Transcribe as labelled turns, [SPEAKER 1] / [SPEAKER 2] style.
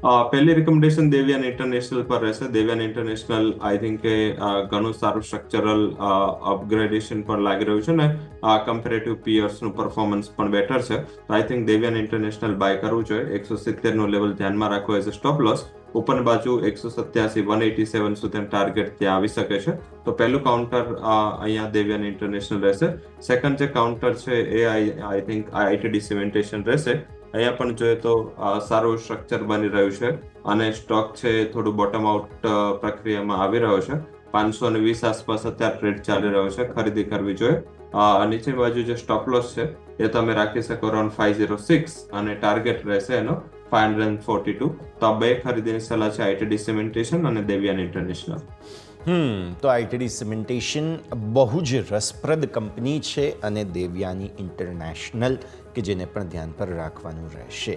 [SPEAKER 1] પહેલી recommendation દેવ્યાન international પર રહેશે. દેવ્યાન ઇન્ટરનેશનલ આઈ થિંક કે ઘણું સારું સ્ટ્રક્ચરલ અપગ્રેડેશન પર લાગી રહ્યું છે ને કમ્પેરેટિવ પિયર્સનું પરફોર્મન્સ પણ બેટર છે. તો આઈ થિંક દેવ્યાન ઇન્ટરનેશનલ બાય કરવું જોઈએ. 170 નું લેવલ ધ્યાનમાં રાખો એઝ અ સ્ટોપ લોસ. ઉપરની બાજુ 187 187 સુધીનું ટાર્ગેટ ત્યાં આવી શકે છે. તો પહેલું કાઉન્ટર અહીંયા દેવ્યાન ઇન્ટરનેશનલ રહેશે. સેકન્ડ જે કાઉન્ટર છે એ આઈ થિંક આઈટીડી સિમેન્ટેશન રહેશે. અહીંયા પણ જોઈએ તો સારું સ્ટ્રક્ચર બની રહ્યું છે અને સ્ટોક છે થોડું બોટમ આઉટ પ્રક્રિયામાં આવી રહ્યો છે. 520 આસપાસ અત્યારે ટ્રેડ ચાલી રહ્યો છે, ખરીદી કરવી જોઈએ. નીચેની બાજુ જે સ્ટોપ લોસ છે એ તમે રાખી શકો અરાઉન્ડ 506 અને ટાર્ગેટ રહેશે એનો 542. તો આ બે ખરીદીની સલાહ છે, આઈટીડી સિમેન્ટેશન અને દેવ્યાન ઇન્ટરનેશનલ.
[SPEAKER 2] તો આઈટીડી સિમેન્ટેશન બહુ જ રસપ્રદ કંપની છે અને દેવ્યાની ઇન્ટરનેશનલ કે જેને પણ ધ્યાન પર રાખવાનું રહેશે.